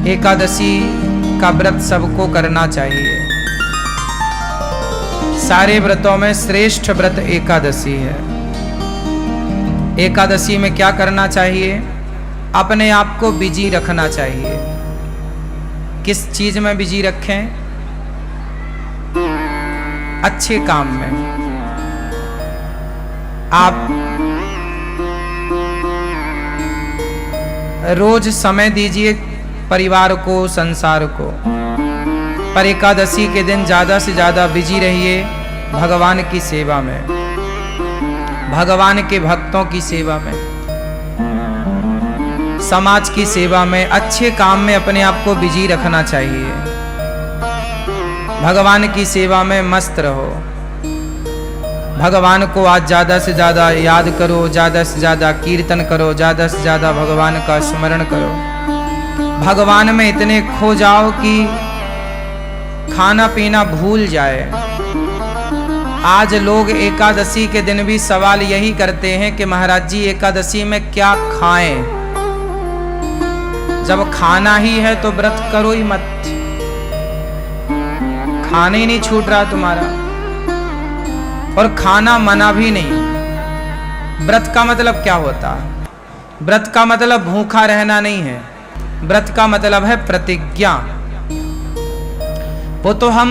एकादशी का व्रत सबको करना चाहिए। सारे व्रतों में श्रेष्ठ व्रत एकादशी है। एकादशी में क्या करना चाहिए? अपने आप को बिजी रखना चाहिए। किस चीज में बिजी रखें? अच्छे काम में। आप रोज समय दीजिए परिवार को, संसार को, पर एकादशी के दिन ज्यादा से ज्यादा बिजी रहिए भगवान की सेवा में, भगवान के भक्तों की सेवा में, समाज की सेवा में, अच्छे काम में अपने आप को बिजी रखना चाहिए। भगवान की सेवा में मस्त रहो। भगवान को आज ज्यादा से ज्यादा याद करो, ज्यादा से ज्यादा कीर्तन करो, ज्यादा से ज्यादा भगवान का स्मरण करो। भगवान में इतने खो जाओ कि खाना पीना भूल जाए। आज लोग एकादशी के दिन भी सवाल यही करते हैं कि महाराज जी एकादशी में क्या खाएं? जब खाना ही है तो व्रत करो ही मत। खाने ही नहीं छूट रहा तुम्हारा, और खाना मना भी नहीं। व्रत का मतलब क्या होता है? व्रत का मतलब भूखा रहना नहीं है। व्रत का मतलब है प्रतिज्ञा। वो तो हम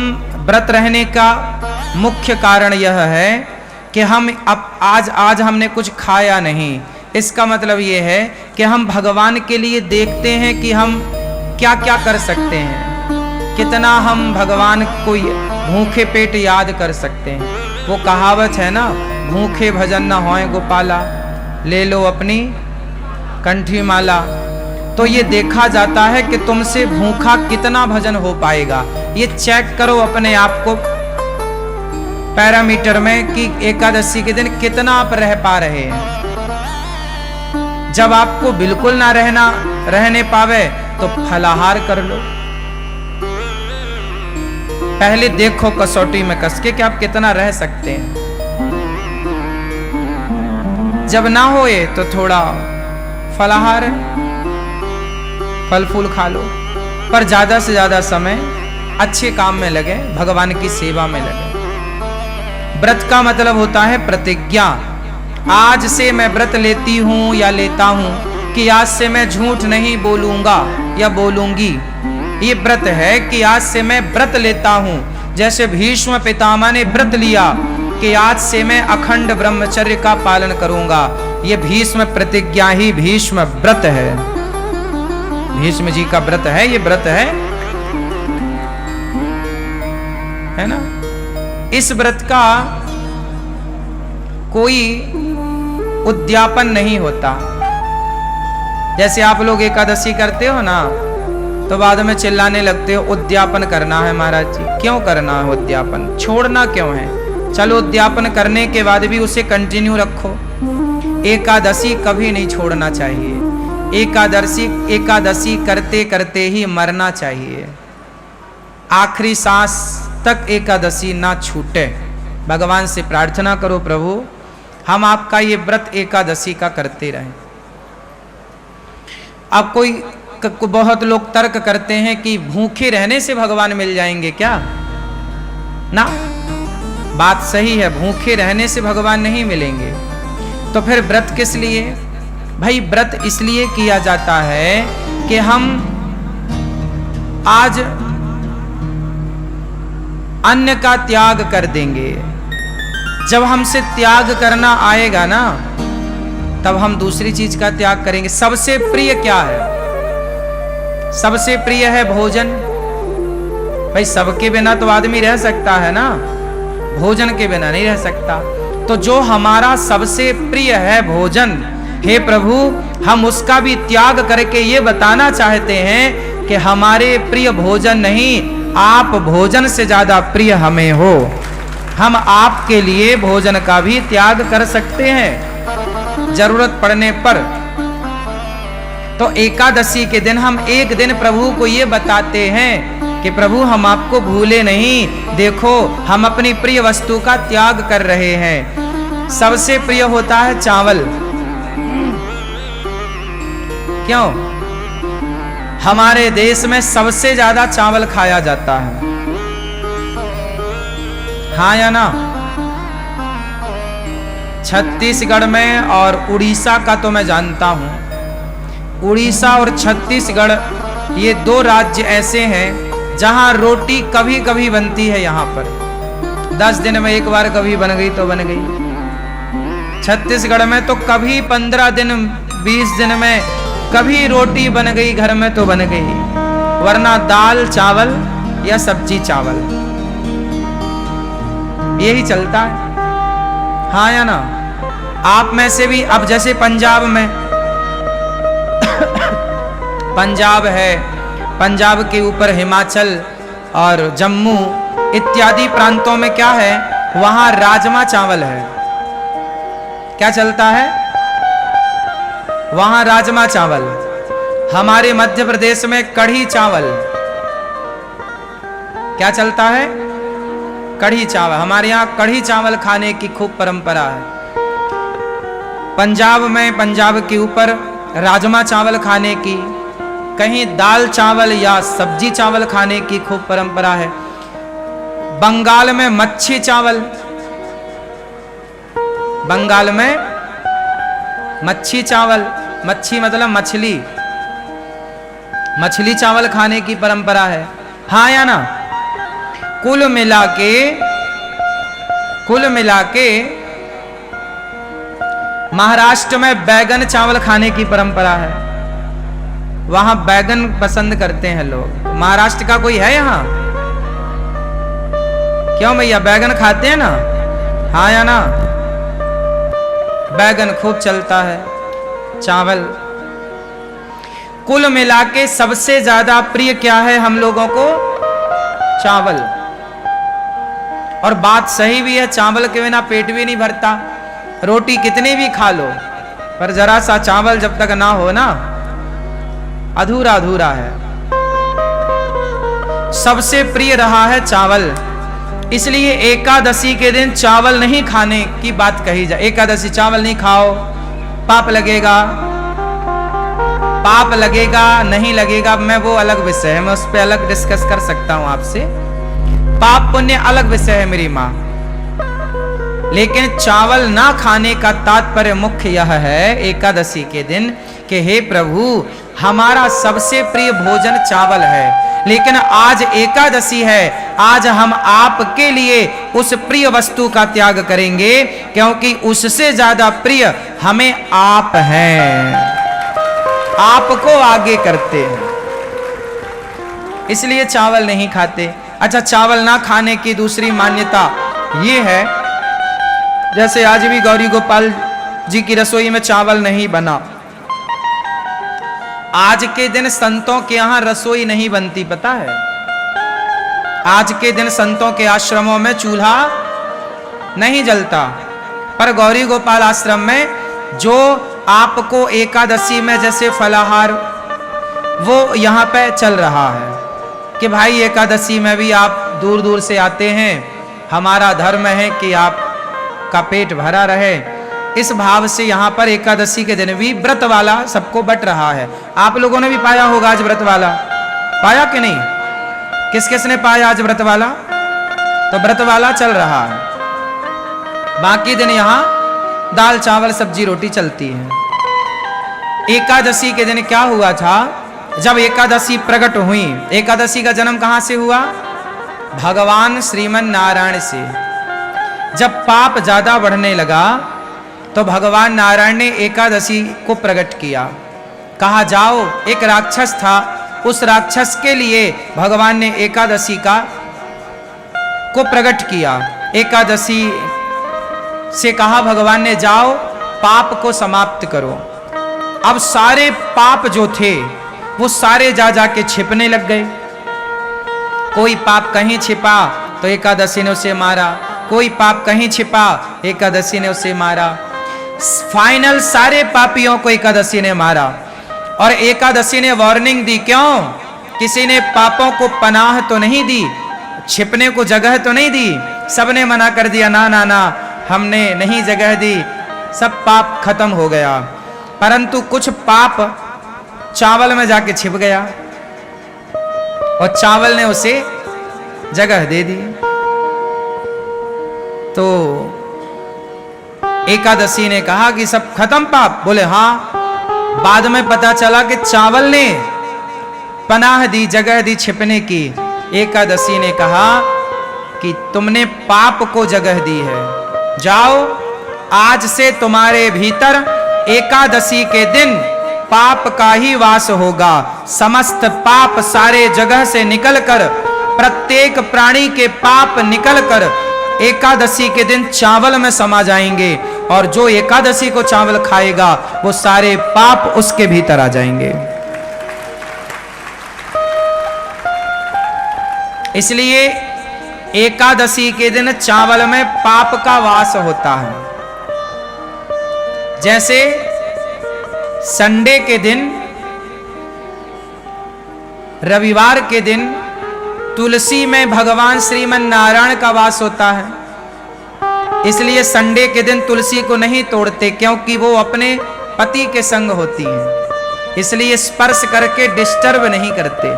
व्रत रहने का मुख्य कारण यह है कि हम आज हमने कुछ खाया नहीं। इसका मतलब ये है कि हम भगवान के लिए देखते हैं कि हम क्या क्या कर सकते हैं, कितना हम भगवान को भूखे पेट याद कर सकते हैं। वो कहावत है ना, भूखे भजन न होए गोपाला, ले लो अपनी कंठी माला। तो ये देखा जाता है कि तुमसे भूखा कितना भजन हो पाएगा। ये चेक करो अपने आप को पैरामीटर में कि एकादशी के दिन कितना आप रह पा रहे हैं। जब आपको बिल्कुल ना रहने पावे तो फलाहार कर लो। पहले देखो कसौटी में कस के कि आप कितना रह सकते हैं। जब ना होए तो थोड़ा फलाहार है, फल फूल खा लो, पर ज्यादा से ज्यादा समय अच्छे काम में लगे, भगवान की सेवा में लगे। व्रत का मतलब होता है प्रतिज्ञा। आज से मैं व्रत लेती हूं या लेता हूं कि आज से मैं झूठ नहीं बोलूंगा या बोलूंगी। ये व्रत है कि आज से मैं व्रत लेता हूं। जैसे भीष्म पितामह ने व्रत लिया कि आज से मैं अखंड ब्रह्मचर्य का पालन करूंगा। ये भीष्म प्रतिज्ञा ही भीष्म व्रत है। भीष्म जी का व्रत है, ये व्रत है ना। इस व्रत का कोई उद्यापन नहीं होता। जैसे आप लोग एकादशी करते हो ना, तो बाद में चिल्लाने लगते हो उद्यापन करना है महाराज जी। क्यों करना है उद्यापन? छोड़ना क्यों है? चलो उद्यापन करने के बाद भी उसे कंटिन्यू रखो। एकादशी कभी नहीं छोड़ना चाहिए। एकादशी करते करते ही मरना चाहिए। आखिरी सांस तक एकादशी ना छूटे। भगवान से प्रार्थना करो, प्रभु हम आपका ये व्रत एकादशी का करते रहें। अब बहुत लोग तर्क करते हैं कि भूखे रहने से भगवान मिल जाएंगे क्या? ना, बात सही है, भूखे रहने से भगवान नहीं मिलेंगे। तो फिर व्रत किस लिए? भाई व्रत इसलिए किया जाता है कि हम आज अन्न का त्याग कर देंगे। जब हमसे त्याग करना आएगा ना, तब हम दूसरी चीज का त्याग करेंगे। सबसे प्रिय क्या है? सबसे प्रिय है भोजन। भाई सबके बिना तो आदमी रह सकता है ना, भोजन के बिना नहीं रह सकता। तो जो हमारा सबसे प्रिय है भोजन, हे प्रभु हम उसका भी त्याग करके ये बताना चाहते हैं कि हमारे प्रिय भोजन नहीं, आप भोजन से ज्यादा प्रिय हमें हो। हम आपके लिए भोजन का भी त्याग कर सकते हैं जरूरत पड़ने पर। तो एकादशी के दिन हम एक दिन प्रभु को ये बताते हैं कि प्रभु हम आपको भूले नहीं, देखो हम अपनी प्रिय वस्तु का त्याग कर रहे हैं। सबसे प्रिय होता है चावल। क्यों? हमारे देश में सबसे ज्यादा चावल खाया जाता है, हाँ या ना? छत्तीसगढ़ में और उड़ीसा का तो मैं जानता हूं। उड़ीसा और छत्तीसगढ़ ये दो राज्य ऐसे हैं जहां रोटी कभी कभी बनती है। यहाँ पर 10 दिन में एक बार कभी बन गई तो बन गई। छत्तीसगढ़ में तो कभी 15 दिन 20 दिन में कभी रोटी बन गई घर में तो बन गई, वरना दाल चावल या सब्जी चावल यही चलता है, हाँ या ना? आप में से भी अब जैसे पंजाब में पंजाब है, पंजाब के ऊपर हिमाचल और जम्मू इत्यादि प्रांतों में क्या है, वहां राजमा चावल है। क्या चलता है? वहां राजमा चावल। हमारे मध्य प्रदेश में कढ़ी चावल। क्या चलता है? कढ़ी चावल। हमारे यहाँ कढ़ी चावल खाने की खूब परंपरा है। पंजाब में पंजाब के ऊपर राजमा चावल खाने की, कहीं दाल चावल या सब्जी चावल खाने की खूब परंपरा है। बंगाल में मच्छी चावल, बंगाल में मच्छी चावल, मच्छी मतलब मछली, मछली चावल खाने की परंपरा है, हाँ या ना? कुल मिला के महाराष्ट्र में बैगन चावल खाने की परंपरा है। वहां बैगन पसंद करते हैं लोग। महाराष्ट्र का कोई है यहाँ? क्यों भैया, बैगन खाते हैं ना, हाँ या ना? बैगन खूब चलता है, चावल। कुल मिला के सबसे ज्यादा प्रिय क्या है हम लोगों को? चावल। और बात सही भी है, चावल के बिना पेट भी नहीं भरता। रोटी कितनी भी खा लो, पर जरा सा चावल जब तक ना हो ना, अधूरा अधूरा है। सबसे प्रिय रहा है चावल, इसलिए एकादशी के दिन चावल नहीं खाने की बात कही जाए। एकादशी चावल नहीं खाओ, पाप लगेगा। पाप लगेगा नहीं लगेगा, मैं वो अलग विषय है, मैं उस पर अलग डिस्कस कर सकता हूं आपसे। पाप पुण्य अलग विषय है मेरी माँ। लेकिन चावल ना खाने का तात्पर्य मुख्य यह है एकादशी के दिन कि हे प्रभु, हमारा सबसे प्रिय भोजन चावल है, लेकिन आज एकादशी है, आज हम आपके लिए उस प्रिय वस्तु का त्याग करेंगे, क्योंकि उससे ज्यादा प्रिय हमें आप हैं, आपको आगे करते हैं, इसलिए चावल नहीं खाते। अच्छा, चावल ना खाने की दूसरी मान्यता ये है, जैसे आज भी गौरी गोपाल जी की रसोई में चावल नहीं बना। आज के दिन संतों के यहां रसोई नहीं बनती, पता है? आज के दिन संतों के आश्रमों में चूल्हा नहीं जलता, पर गौरी गोपाल आश्रम में जो आपको एकादशी में जैसे फलाहार वो यहां पे चल रहा है कि भाई एकादशी में भी आप दूर दूर से आते हैं, हमारा धर्म है कि आप का पेट भरा रहे। इस भाव से यहाँ पर एकादशी के दिन भी व्रत वाला सबको बट रहा है। आप लोगों ने भी पाया होगा आज व्रत वाला, पाया कि नहीं? किस किस ने पाया आज व्रत वाला? तो व्रत वाला चल रहा है। बाकी दिन यहाँ दाल चावल सब्जी रोटी चलती है। एकादशी के दिन क्या हुआ था? जब एकादशी प्रकट हुई, एकादशी का जन्म कहां से हुआ? भगवान श्रीमन नारायण से। जब पाप ज्यादा बढ़ने लगा तो भगवान नारायण ने एकादशी को प्रकट किया। कहा जाओ, एक राक्षस था, उस राक्षस के लिए भगवान ने एकादशी को प्रकट किया। एकादशी से कहा भगवान ने, जाओ पाप को समाप्त करो। अब सारे पाप जो थे वो सारे जा जाके छिपने लग गए। कोई पाप कहीं छिपा तो एकादशी ने उसे मारा, कोई पाप कहीं छिपा एकादशी ने उसे मारा। फाइनल सारे पापियों को एकादशी ने मारा। और एकादशी ने वार्निंग दी, क्यों? किसी ने पापों को पनाह तो नहीं दी, छिपने को जगह तो नहीं दी। सबने मना कर दिया, ना ना ना, हमने नहीं जगह दी, सब पाप खत्म हो गया। परंतु कुछ पाप चावल में जाके छिप गया। और चावल ने उसे जगह दे दी। तो एकादशी ने कहा कि सब खत्म पाप? बोले हाँ। बाद में पता चला कि चावल ने पनाह दी, जगह दी छिपने की। एकादशी ने कहा कि तुमने पाप को जगह दी है, जाओ आज से तुम्हारे भीतर एकादशी के दिन पाप का ही वास होगा। समस्त पाप सारे जगह से निकलकर, प्रत्येक प्राणी के पाप निकलकर एकादशी के दिन चावल में समा जाएंगे, और जो एकादशी को चावल खाएगा वो सारे पाप उसके भीतर आ जाएंगे। इसलिए एकादशी के दिन चावल में पाप का वास होता है। जैसे संडे के दिन, रविवार के दिन तुलसी में भगवान श्रीमन नारायण का वास होता है, इसलिए संडे के दिन तुलसी को नहीं तोड़ते, क्योंकि वो अपने पति के संग होती है, इसलिए स्पर्श करके डिस्टर्ब नहीं करते।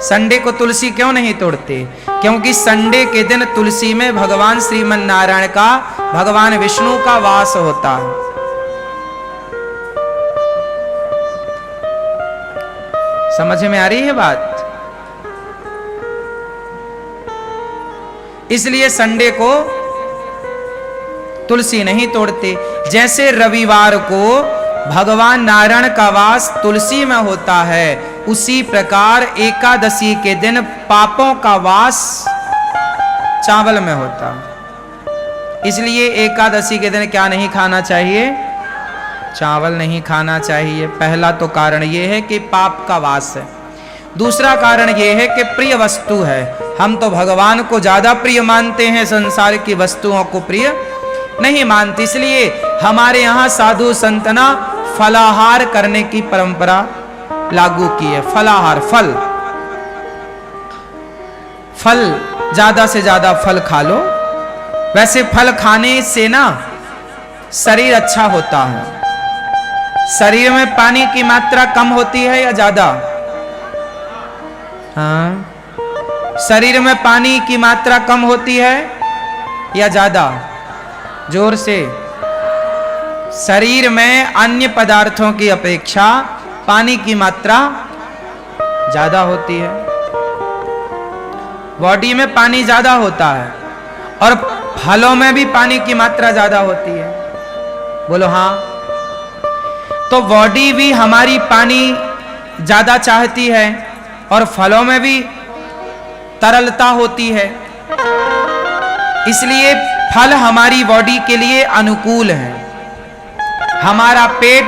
संडे को तुलसी क्यों नहीं तोड़ते? क्योंकि संडे के दिन तुलसी में भगवान श्रीमन नारायण का, भगवान विष्णु का वास होता है। समझ में आ रही है बात? इसलिए संडे को तुलसी नहीं तोड़ते। जैसे रविवार को भगवान नारायण का वास तुलसी में होता है, उसी प्रकार एकादशी के दिन पापों का वास चावल में होता है। इसलिए एकादशी के दिन क्या नहीं खाना चाहिए? चावल नहीं खाना चाहिए। पहला तो कारण यह है कि पाप का वास है। दूसरा कारण यह है कि प्रिय वस्तु है। हम तो भगवान को ज्यादा प्रिय मानते हैं, संसार की वस्तुओं को प्रिय नहीं मानते। इसलिए हमारे यहाँ साधु संतना फलाहार करने की परंपरा लागू की है। फलाहार, फल ज्यादा से ज्यादा फल खा लो। वैसे फल खाने से ना शरीर अच्छा होता है। शरीर में पानी की मात्रा कम होती है या ज्यादा? हाँ, शरीर में पानी की मात्रा कम होती है या ज्यादा? जोर से। शरीर में अन्य पदार्थों की अपेक्षा पानी की मात्रा ज्यादा होती है। बॉडी में पानी ज्यादा होता है और फलों में भी पानी की मात्रा ज्यादा होती है। बोलो हाँ। तो बॉडी भी हमारी पानी ज्यादा चाहती है और फलों में भी तरलता होती है, इसलिए फल हमारी बॉडी के लिए अनुकूल है। हमारा पेट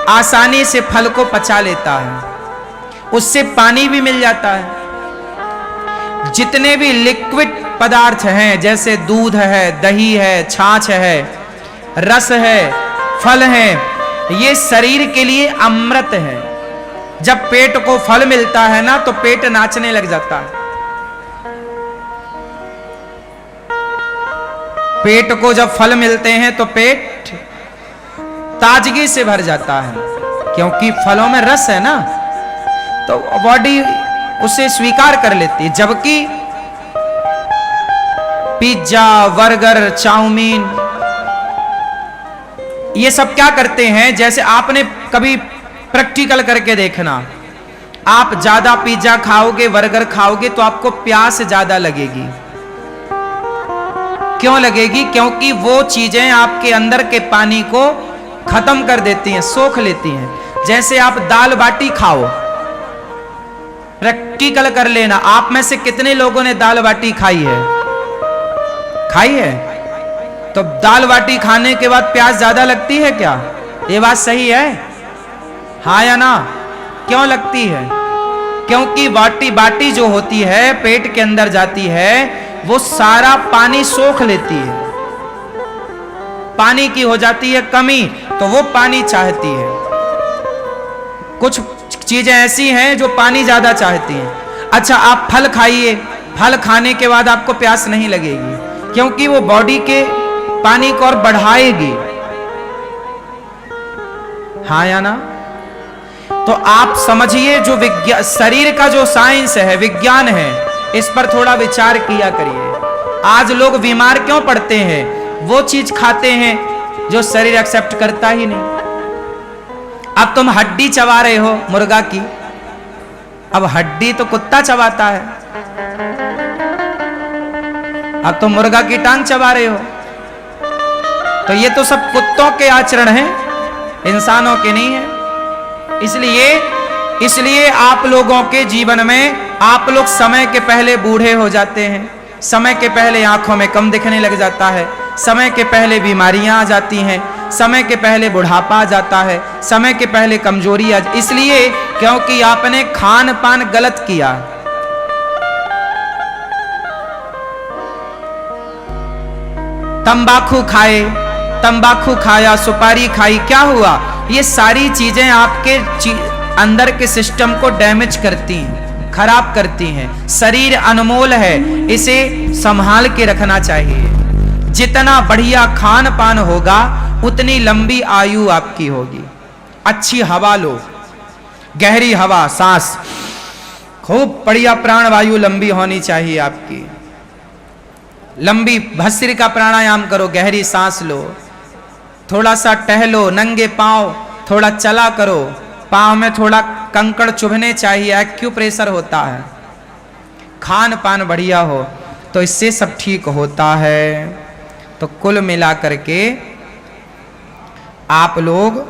आसानी से फल को पचा लेता है, उससे पानी भी मिल जाता है। जितने भी लिक्विड पदार्थ हैं, जैसे दूध है, दही है, छाछ है, रस है, फल है, ये शरीर के लिए अमृत है। जब पेट को फल मिलता है ना तो पेट नाचने लग जाता है। पेट को जब फल मिलते हैं तो पेट ताजगी से भर जाता है, क्योंकि फलों में रस है ना, तो बॉडी उसे स्वीकार कर लेती है। जबकि पिज्जा, बर्गर, चाउमीन, ये सब क्या करते हैं? जैसे आपने कभी प्रैक्टिकल करके देखना, आप ज्यादा पिज्जा खाओगे, बर्गर खाओगे तो आपको प्यास ज्यादा लगेगी। क्यों लगेगी? क्योंकि वो चीजें आपके अंदर के पानी को खत्म कर देती हैं, सोख लेती हैं। जैसे आप दाल बाटी खाओ, प्रैक्टिकल कर लेना, आप में से कितने लोगों ने दाल बाटी खाई है? खाई है? तो दाल बाटी खाने के बाद प्यास ज्यादा लगती है क्या? ये बात सही है? हाँ या ना? क्यों लगती है? क्योंकि बाटी जो होती है पेट के अंदर जाती है, वो सारा पानी सोख लेती है। पानी की हो जाती है कमी, तो वो पानी चाहती है। कुछ चीजें ऐसी हैं जो पानी ज्यादा चाहती हैं। अच्छा, आप फल खाइए, फल खाने के बाद आपको प्यास नहीं लगेगी, क्योंकि वो बॉडी के पानी को और बढ़ाएगी। हाँ या ना? तो आप समझिए जो विज्ञान, शरीर का जो साइंस है, विज्ञान है, इस पर थोड़ा विचार किया करिए। आज लोग बीमार क्यों पड़ते हैं? वो चीज खाते हैं जो शरीर एक्सेप्ट करता ही नहीं। अब तुम हड्डी चबा रहे हो मुर्गा की, अब हड्डी तो कुत्ता चबाता है, अब तुम मुर्गा की टांग चबा रहे हो। तो ये तो सब कुत्तों के आचरण हैं, इंसानों के नहीं है। इसलिए आप लोगों के जीवन में आप लोग समय के पहले बूढ़े हो जाते हैं, समय के पहले आंखों में कम दिखने लग जाता है, समय के पहले बीमारियां आ जाती हैं, समय के पहले बुढ़ापा आ जाता है, समय के पहले कमजोरी आ, इसलिए क्योंकि आपने खान पान गलत किया। तंबाकू खाए, तंबाकू खाया, सुपारी खाई, क्या हुआ? ये सारी चीजें आपके अंदर के सिस्टम को डैमेज करती हैं, खराब करती हैं। शरीर अनमोल है, इसे संभाल के रखना चाहिए। जितना बढ़िया खान पान होगा उतनी लंबी आयु आपकी होगी। अच्छी हवा लो, गहरी हवा, सांस, खूब बढ़िया प्राणवायु लंबी होनी चाहिए आपकी। लंबी भस्त्रिका का प्राणायाम करो, गहरी सांस लो, थोड़ा सा टहलो, नंगे पांव थोड़ा चला करो, पांव में थोड़ा कंकड़ चुभने चाहिए, एक्यूप्रेशर होता है। खान पान बढ़िया हो तो इससे सब ठीक होता है। तो कुल मिला करके आप लोग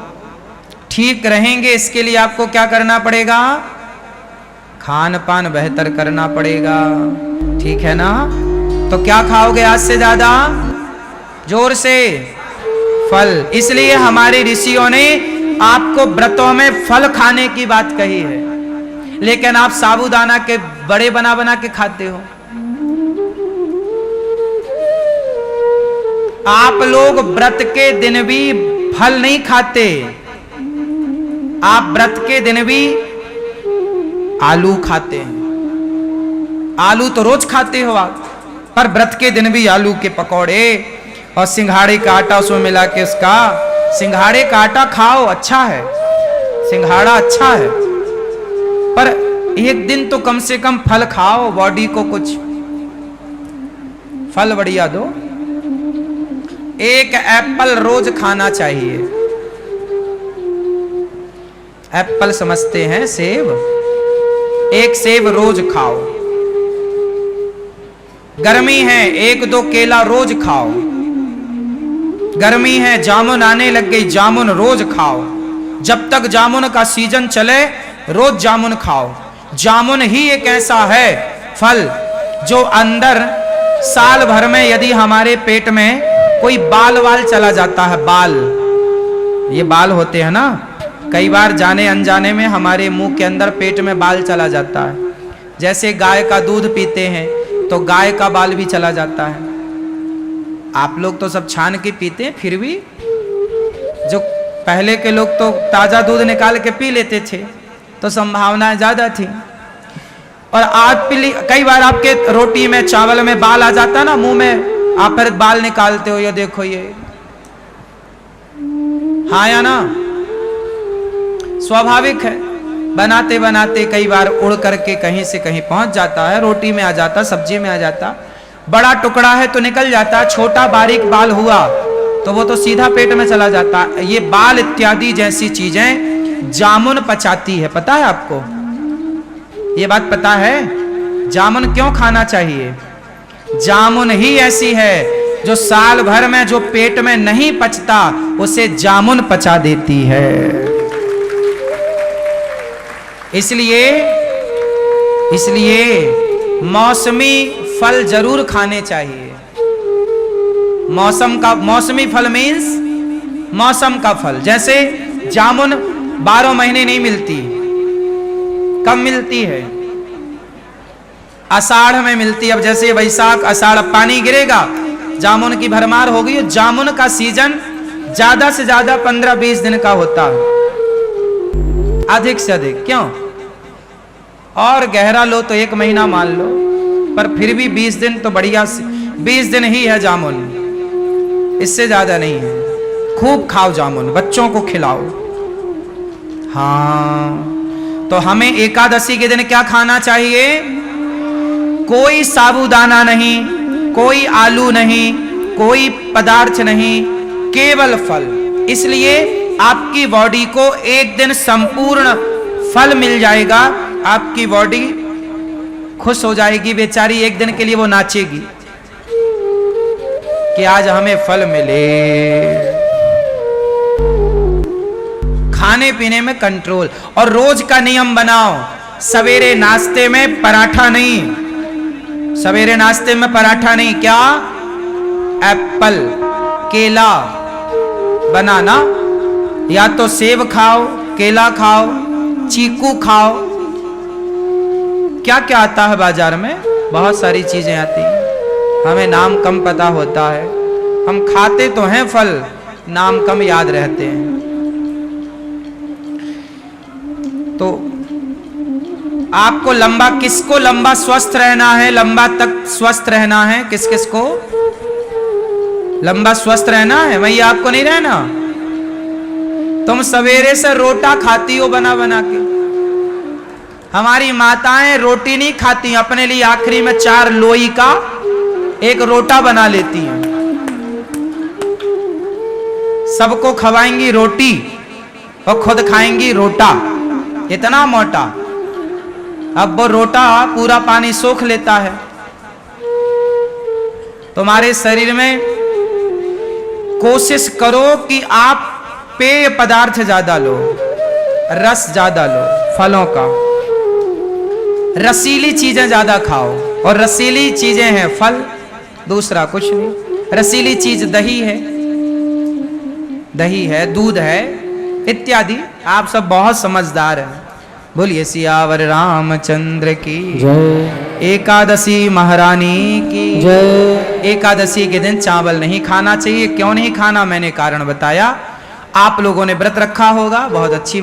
ठीक रहेंगे, इसके लिए आपको क्या करना पड़ेगा? खान पान बेहतर करना पड़ेगा, ठीक है ना? तो क्या खाओगे आज से ज्यादा? जोर से फल। इसलिए हमारे ऋषियों ने आपको व्रतों में फल खाने की बात कही है, लेकिन आप साबूदाना के बड़े बना बना के खाते हो। आप लोग व्रत के दिन भी फल नहीं खाते, आप व्रत के दिन भी आलू खाते हैं। आलू तो रोज खाते हो आप, पर व्रत के दिन भी आलू के पकौड़े और सिंघाड़े का आटा उसमें मिला के, उसका सिंघाड़े का आटा खाओ, अच्छा है, सिंघाड़ा अच्छा है, पर एक दिन तो कम से कम फल खाओ, बॉडी को कुछ फल बढ़िया दो। एक एप्पल रोज खाना चाहिए। एप्पल समझते हैं सेब, एक सेब रोज खाओ। गर्मी है, एक दो केला रोज खाओ। गर्मी है, जामुन आने लग गई, जामुन रोज खाओ। जब तक जामुन का सीजन चले रोज जामुन खाओ। जामुन ही एक ऐसा है फल जो अंदर साल भर में यदि हमारे पेट में कोई बाल वाल चला जाता है, बाल, ये बाल होते हैं ना, कई बार जाने अनजाने में हमारे मुंह के अंदर पेट में बाल चला जाता है। जैसे गाय का दूध पीते हैं तो गाय का बाल भी चला जाता है। आप लोग तो सब छान के पीते हैं, फिर भी जो पहले के लोग तो ताजा दूध निकाल के पी लेते थे, तो संभावनाएं ज्यादा थी। और आज कई बार आपके रोटी में, चावल में बाल आ जाता ना मुंह में, आप फिर बाल निकालते हो, ये देखो ये, हाँ या ना? स्वाभाविक है, बनाते बनाते कई बार उड़ करके कहीं से कहीं पहुंच जाता है, रोटी में आ जाता, सब्जी में आ जाता। बड़ा टुकड़ा है तो निकल जाता, छोटा बारीक बाल हुआ तो वो तो सीधा पेट में चला जाता। ये बाल इत्यादि जैसी चीजें जामुन पचाती है, पता है आपको? ये बात पता है? जामुन क्यों खाना चाहिए? जामुन ही ऐसी है जो साल भर में जो पेट में नहीं पचता उसे जामुन पचा देती है। इसलिए मौसमी फल जरूर खाने चाहिए। मौसमी फल मीन्स मौसम का फल। जैसे जामुन 12 महीने नहीं मिलती, कब मिलती है? आषाढ़ में मिलती। अब जैसे वैशाख आषाढ़ पानी गिरेगा, जामुन की भरमार हो गई। जामुन का सीजन ज्यादा से ज्यादा 15-20 दिन का होता है, अधिक से अधिक। क्यों? और गहरा लो तो 1 महीना मान लो, पर फिर भी 20 दिन तो बढ़िया, 20 दिन ही है जामुन, इससे ज्यादा नहीं है। खूब खाओ जामुन, बच्चों को खिलाओ। हाँ, तो हमें एकादशी के दिन क्या खाना चाहिए? कोई साबूदाना नहीं, कोई आलू नहीं, कोई पदार्थ नहीं, केवल फल। इसलिए आपकी बॉडी को एक दिन संपूर्ण फल मिल जाएगा, आपकी बॉडी खुश हो जाएगी, बेचारी एक दिन के लिए वो नाचेगी कि आज हमें फल मिले। खाने पीने में कंट्रोल, और रोज का नियम बनाओ, सवेरे नाश्ते में पराठा नहीं, सवेरे नाश्ते में पराठा नहीं, क्या? एप्पल, केला, बनाना, या तो सेब खाओ, केला खाओ, चीकू खाओ। क्या क्या आता है बाजार में? बहुत सारी चीजें आती हैं, हमें नाम कम पता होता है। हम खाते तो हैं फल, नाम कम याद रहते हैं। तो आपको लंबा, किसको लंबा स्वस्थ रहना है, लंबा तक स्वस्थ रहना है, किस किस को लंबा स्वस्थ रहना है? वही आपको नहीं रहना। तुम सवेरे से रोटा खाती हो बना बना के। हमारी माताएं रोटी नहीं खाती, अपने लिए आखिरी में 4 लोई का एक रोटा बना लेती हैं, सबको खवाएंगी रोटी और खुद खाएंगी रोटा, इतना मोटा। अब वो रोटा पूरा पानी सोख लेता है। तुम्हारे शरीर में कोशिश करो कि आप पेय पदार्थ ज्यादा लो, रस ज्यादा लो, फलों का, रसीली चीजें ज्यादा खाओ। और रसीली चीजें हैं फल, दूसरा कुछ नहीं। रसीली चीज दही है, दही है, दूध है, इत्यादि। आप सब बहुत समझदार हैं। बोलिए सियावर रामचंद्र की जय। एकादशी महारानी की जय। एकादशी के दिन चावल नहीं खाना चाहिए। क्यों नहीं खाना, मैंने कारण बताया। आप लोगों ने व्रत रखा होगा, बहुत अच्छी